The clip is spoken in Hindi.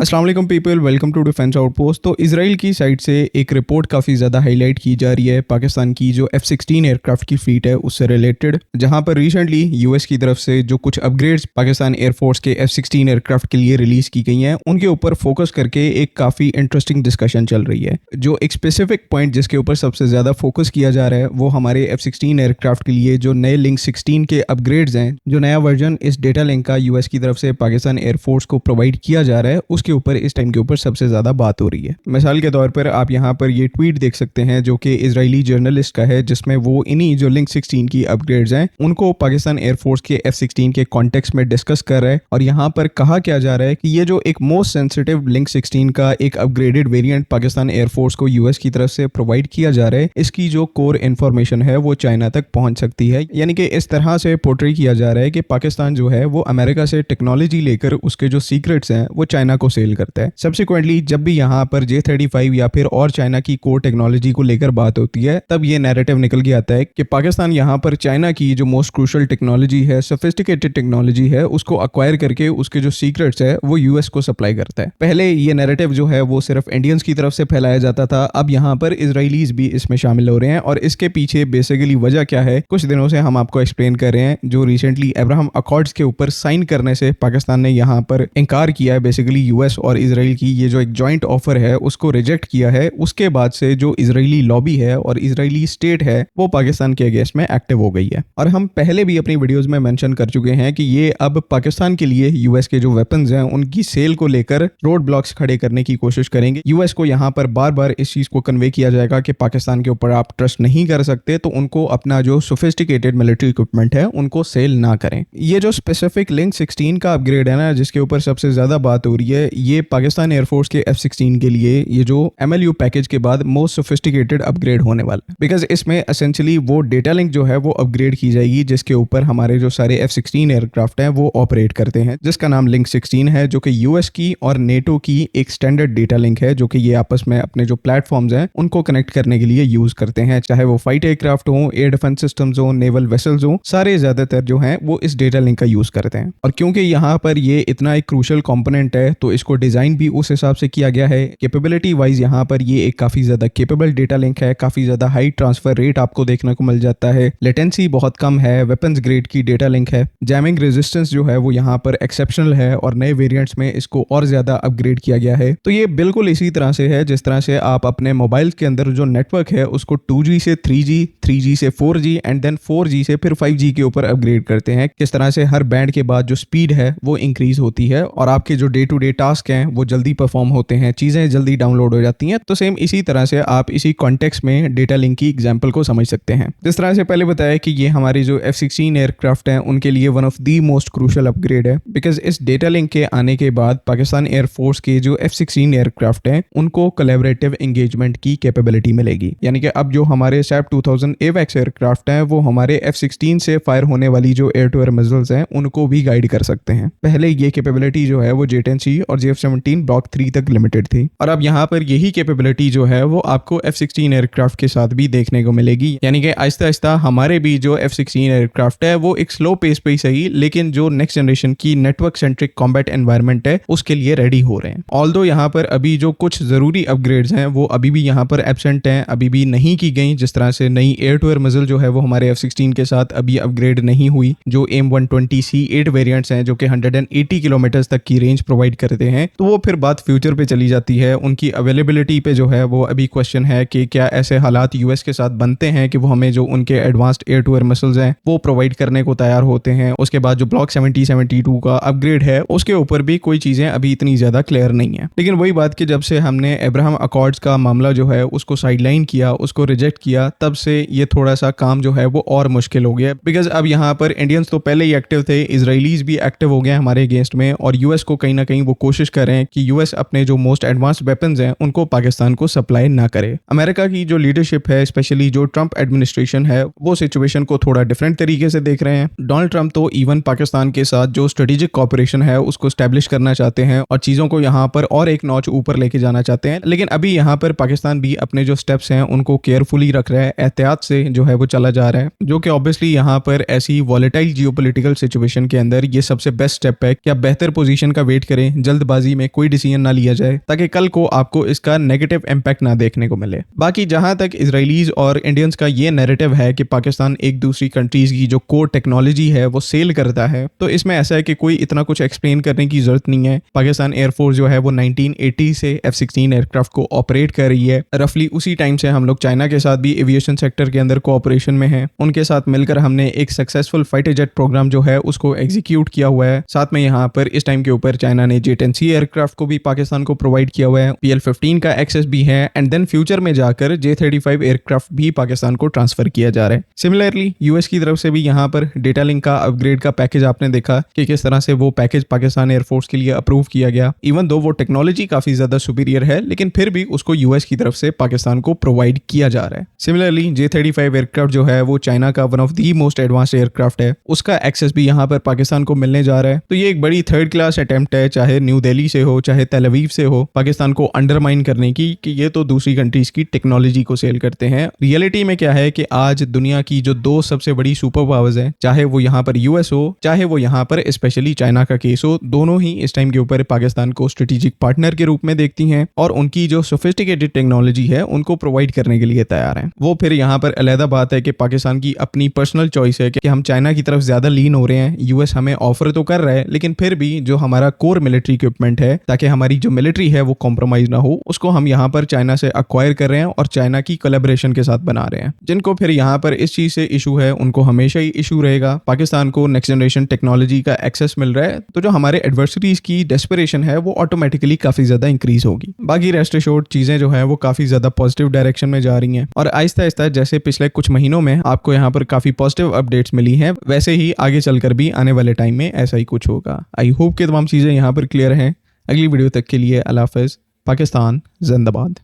अस्सलाम वालेकुम people, welcome to defence outpost. तो इसराइल की साइड से एक रिपोर्ट काफ़ी ज़्यादा हाईलाइट की जा रही है पाकिस्तान की जो F-16 एयरक्राफ्ट की फ्लीट है उससे रिलेटेड, जहां पर रिसेंटली यूएस की तरफ से जो कुछ अपग्रेड्स पाकिस्तान एयरफोर्स के F-16 एयरक्राफ्ट के लिए रिलीज की गई हैं उनके ऊपर फोकस करके एक काफ़ी इंटरेस्टिंग डिस्कशन चल रही है। जो एक स्पेसिफिक पॉइंट जिसके ऊपर सबसे ज़्यादा फोकस किया जा रहा है वो हमारे F-16 एयरक्राफ्ट के लिए जो नए लिंक 16 के अपग्रेड्स हैं, जो नया वर्जन इस डेटा लिंक का यूएस की तरफ से पाकिस्तान एयरफोर्स को प्रोवाइड किया जा रहा है, उसके ऊपर इस टाइम के ऊपर सबसे ज्यादा बात हो रही है। मिसाल के तौर पर आप यहाँ पर ये ट्वीट देख सकते हैं जो कि इजरायली जर्नलिस्ट का है, जिसमें वो इन्हीं जो लिंक 16 की अपग्रेड्स हैं उनको पाकिस्तान एयरफोर्स के F-16 के कॉन्टेक्स्ट में डिस्कस कर रहा है। और यहाँ पर कहा क्या जा रहा है कि ये जो एक मोस्ट सेंसिटिव लिंक 16 का एक अपग्रेडेड वेरिएंट पाकिस्तान एयरफोर्स को यूएस की तरफ से प्रोवाइड किया जा रहा है, इसकी जो कोर इन्फॉर्मेशन है वो चाइना तक पहुंच सकती है। यानी कि इस तरह से पोर्ट्रे किया जा रहा है कि पाकिस्तान जो है वो अमेरिका से टेक्नोलॉजी लेकर उसके जो सीक्रेट्स हैं वो चाइना को सेल करता है। सब्सिक्वेंटली जब भी यहाँ पर J-35 या फिर और चाइना की कोर टेक्नोलॉजी को लेकर बात होती है, तब ये नैरेटिव निकल के आता है कि पाकिस्तान यहाँ पर चाइना की जो मोस्ट क्रूशल टेक्नोलॉजी है, सोफिस्टिकेटेड टेक्नोलॉजी है, उसको अक्वायर करके उसके जो सीक्रेट्स है वो यूएस को सप्लाई करता है। पहले ये नैरेटिव जो है वो सिर्फ इंडियंस की तरफ से फैलाया जाता था, अब यहाँ पर इजरायलीज भी इसमें शामिल हो रहे हैं। और इसके पीछे बेसिकली वजह क्या है, कुछ दिनों से हम आपको एक्सप्लेन कर रहे हैं। जो रिसेंटली अब्राहम अकॉर्ड्स के ऊपर साइन करने से पाकिस्तान ने यहाँ पर इनकार किया है, बेसिकली यूएस और इजराइल की ये जो एक जॉइंट ऑफर है उसको रिजेक्ट किया है। उसके बाद से जो इजरायली लॉबी है और इजरायली स्टेट है वो पाकिस्तान के अगेंस्ट में एक्टिव हो गई है। और हम पहले भी अपनी वीडियोस में मेंशन कर चुके हैं कि ये अब पाकिस्तान के लिए यूएस के जो वेपन्स हैं उनकी सेल को लेकर रोड ब्लॉक्स खड़े करने की कोशिश करेंगे। यूएस को यहाँ पर बार बार इस चीज को कन्वे किया जाएगा कि पाकिस्तान के ऊपर आप ट्रस्ट नहीं कर सकते, तो उनको अपना जो सोफिस्टिकेटेड मिलिट्री इक्विपमेंट है उनको सेल ना करें। ये जो स्पेसिफिक लिंक 16 का अपग्रेड है ना, जिसके ऊपर सबसे ज्यादा बात हो रही है, ये पाकिस्तान एयरफोर्स के F-16 के लिए ये जो MLU पैकेज के बाद मोस्ट सोफिस्टिकेटेड अपग्रेड होने वाला है। बिकॉज इसमें एसेंशियली वो डेटा लिंक जो है वो अपग्रेड की जाएगी, जिसके ऊपर हमारे जो सारे F-16 एयरक्राफ्ट हैं वो ऑपरेट करते हैं, जिसका नाम लिंक 16 है, जो कि यूएस की और नेटो की एक स्टैंडर्ड डेटा लिंक है, जो कि ये आपस में अपने जो प्लेटफॉर्म्स हैं उनको कनेक्ट करने के लिए यूज करते हैं। चाहे वो फाइट एयरक्राफ्ट हो, एयर डिफेंस सिस्टम्स हो, नेवल वेसल्स हो, सारे ज्यादातर जो हैं वो इस डेटा लिंक का यूज करते हैं। और क्योंकि यहाँ पर ये इतना एक क्रूशल कंपोनेंट है तो इसको डिजाइन भी उस हिसाब से किया गया है। कैपेबिलिटी वाइज यहाँ पर ये एक काफी ज्यादा केपेबल डेटा लिंक है, काफी ज्यादा हाई ट्रांसफर रेट आपको देखने को मिल जाता है, लेटेंसी बहुत कम है, वेपन्स ग्रेड की डेटा लिंक है, जैमिंग रेजिस्टेंस जो है वो यहाँ पर एक्सेप्शनल है और नए वेरिएंट्स में इसको और ज्यादा अपग्रेड किया गया है। तो ये बिल्कुल इसी तरह से है जिस तरह से आप अपने मोबाइल के अंदर जो नेटवर्क है उसको 2G से 3G, 3G से 4G एंड देन 4G से फिर 5G के ऊपर अपग्रेड करते हैं। किस तरह से हर बैंड के बाद जो स्पीड है वो इंक्रीज होती है और आपके जो डे टू डे टास्क हैं वो जल्दी परफॉर्म होते हैं, चीजें जल्दी डाउनलोड हो जाती हैं। तो सेम इसी तरह से आप इसी कॉन्टेक्स्ट में डेटा लिंक की एग्जांपल को समझ सकते हैं। जिस तरह से पहले बताया कि ये हमारी जो F-16 एयरक्राफ्ट हैं उनके लिए one of the most crucial upgrade है, बिकॉज इस डेटा लिंक के आने के बाद पाकिस्तान एयरफोर्स के जो F-16 एयरक्राफ्ट हैं उनको कोलैबोरेटिव एंगेजमेंट की कैपेबिलिटी मिलेगी। यानी कि अब जो हमारे SAP 2000 AWACS एयरक्राफ्ट हैं वो हमारे F-16 से फायर होने वाली जो एयर टू एयर मिसाइल्स हैं उनको भी गाइड कर सकते हैं। पहले ये कैपेबिलिटी जो है वो J-10C और JF-17 ब्लॉक 3 तक लिमिटेड थी, और अब यहाँ पर यही कैपेबिलिटी जो है वो आपको F-16 एयरक्राफ्ट के साथ भी देखने को मिलेगी। यानी कि आहिस्ता आहिस्ता हमारे भी जो F-16 एयरक्राफ्ट है वो एक स्लो पेस पे ही सही, लेकिन जो नेक्स्ट जनरेशन की नेटवर्क सेंट्रिक कॉम्बैट एनवायरनमेंट है उसके लिए रेडी हो रहे हैं। ऑल्दो यहाँ पर अभी जो कुछ जरूरी अपग्रेड्स हैं वो अभी भी यहाँ पर एब्सेंट हैं, अभी भी नहीं की गई। जिस तरह से नई एयर टू एयर मिसाइल जो है वो हमारे F-16 के साथ अभी अपग्रेड नहीं हुई। जो AIM-120C8 वेरिएंट्स हैं जो कि 180 किलोमीटर तक की रेंज प्रोवाइड करते हैं, तो वो फिर बात फ्यूचर पे चली जाती है। उनकी अवेलेबिलिटी पे जो है वो अभी क्वेश्चन है कि क्या ऐसे हालात यूएस के साथ बनते हैं कि वो हमें जो उनके advanced air to air missiles हैं वो प्रोवाइड करने को तैयार होते हैं। उसके बाद जो ब्लॉक 70-72 का अपग्रेड है उसके ऊपर भी कोई चीजें अभी इतनी ज्यादा क्लियर नहीं है। लेकिन वही बात कि जब से हमने अब्राहम अकॉर्ड्स का मामला जो है उसको साइडलाइन किया, उसको रिजेक्ट किया, तब से ये थोड़ा सा काम जो है वो और मुश्किल हो गया। बिकॉज अब यहाँ पर इंडियंस तो पहले ही एक्टिव थे, इजराइलीज भी एक्टिव हो गए हमारे अगेंस्ट में, और यूएस को कहीं ना कहीं वो कोशिश कर रहे हैं कि यूएस अपने जो मोस्ट एडवांस्ड वेपन्स हैं उनको पाकिस्तान को सप्लाई ना करे। अमेरिका की जो लीडरशिप है, स्पेशली जो ट्रंप एडमिनिस्ट्रेशन है, वो सिचुएशन को थोड़ा डिफरेंट तरीके से देख रहे हैं। डोनाल्ड ट्रंप तो इवन पाकिस्तान के साथ जो स्ट्रेटेजिक कॉपरेशन है उसको स्टैब्लिश करना चाहते हैं और चीजों को यहाँ पर और एक नॉच ऊपर लेके जाना चाहते हैं। लेकिन अभी यहाँ पर पाकिस्तान भी अपने जो स्टेप्स हैं उनको केयरफुली रख रहा है, एहतियात से जो है वो चला जा रहा है, जो कि ऑब्वियसली यहाँ पर ऐसी वॉलेटाइल जियोपॉलिटिकल सिचुएशन के अंदर ये सबसे बेस्ट स्टेप है कि आप बेहतर पोजीशन का वेट करें, जल्द जल्दबाजी में कोई डिसीजन ना लिया जाए ताकि कल को आपको इसका नेगेटिव इम्पैक्ट ना देखने को मिले। बाकी जहां तक इजरायलीज और इंडियंस का ये नैरेटिव है कि पाकिस्तान एक दूसरी कंट्रीज की जो कोर टेक्नोलॉजी है वो सेल करता है, तो इसमें ऐसा है कि कोई इतना कुछ एक्सप्लेन करने की जरूरत नहीं है। पाकिस्तान एयरफोर्स जो है वो 1980 से F-16 एयरक्राफ्ट को ऑपरेट कर रही है। रफली उसी टाइम से हम लोग चाइना के साथ भी एविएशन सेक्टर के अंदर कोऑपरेशन में हैं। उनके साथ मिलकर हमने एक सक्सेसफुल फाइटर जेट प्रोग्राम जो है उसको एग्जीक्यूट किया हुआ है। साथ में यहाँ पर इस टाइम के ऊपर चाइना ने J-10C एयरक्राफ्ट को भी पाकिस्तान को प्रोवाइड किया हुआ है, PL-15 का एक्सेस भी है, एंड देन फ्यूचर में जाकर J-35 एयरक्राफ्ट भी पाकिस्तान को ट्रांसफर किया जा रहा है। सिमिलरली यूएस की तरफ से भी यहाँ पर डेटा लिंक का अपग्रेड का पैकेज आपने देखा कि किस तरह से वो पैकेज पाकिस्तान एयरफोर्स के लिए अप्रूव किया गया। इवन दो वो टेक्नोलॉजी काफी ज्यादा सुपीरियर है, लेकिन फिर भी उसको यूएस की तरफ से पाकिस्तान को प्रोवाइड किया जा रहा है। सिमिलरली J-35 एयरक्राफ्ट जो है वो चाइना का one of the most advanced aircraft है, उसका एक्सेस भी यहाँ पर पाकिस्तान को मिलने जा रहा है। तो ये एक बड़ी थर्ड क्लास अटेम्प्ट है, चाहे न्यू दिल्ली से हो चाहे तेल अवीव से हो, पाकिस्तान को अंडरमाइन करने की कि ये तो दूसरी कंट्रीज की टेक्नोलॉजी को सेल करते हैं। रियलिटी में क्या है कि आज दुनिया की जो दो सबसे बड़ी सुपर पावर्स हैं, चाहे वो यहाँ पर यूएस हो चाहे वो यहाँ पर स्पेशली चाइना का केस हो, दोनों ही इस टाइम के ऊपर पाकिस्तान को स्ट्रेटेजिक पार्टनर के रूप में देखती हैं और उनकी जो सोफिस्टिकेटेड टेक्नोलॉजी है उनको प्रोवाइड करने के लिए तैयार हैं। वो फिर यहाँ पर अलग बात है कि पाकिस्तान की अपनी पर्सनल चॉइस है कि हम चाइना की तरफ ज्यादा लीन हो रहे हैं। यूएस हमें ऑफर तो कर रहा है, लेकिन फिर भी जो हमारा कोर मिलिट्री इक्विपमेंट है, ताकि हमारी जो मिलिट्री है वो कॉम्प्रोमाइज ना हो, उसको हम यहाँ पर चाइना से अक्वायर कर रहे हैं और चाइना की कोलैबोरेशन के साथ बना रहे हैं। जिनको फिर यहाँ पर इस चीज से इशू है उनको हमेशा ही इशू रहेगा। पाकिस्तान को नेक्स्ट जनरेशन टेक्नोलॉजी का एक्सेस मिल रहा है, तो जो हमारे एडवर्सरीज की डेस्परेशन है वो ऑटोमेटिकली काफी ज्यादा इंक्रीज होगी। बाकी रेस्ट एश्योर्ड चीजें जो है वो काफी ज्यादा पॉजिटिव डायरेक्शन में जा रही हैं और आहिस्ता आहिस्ता जैसे पिछले कुछ महीनों में आपको यहाँ पर काफी पॉजिटिव अपडेट्स मिली हैं, वैसे ही आगे चलकर भी आने वाले टाइम में ऐसा ही कुछ होगा। आई होप कि तमाम चीजें यहाँ पर क्लियर हैं। अगली वीडियो तक के लिए अल्लाह हाफिज़। पाकिस्तान जिंदाबाद।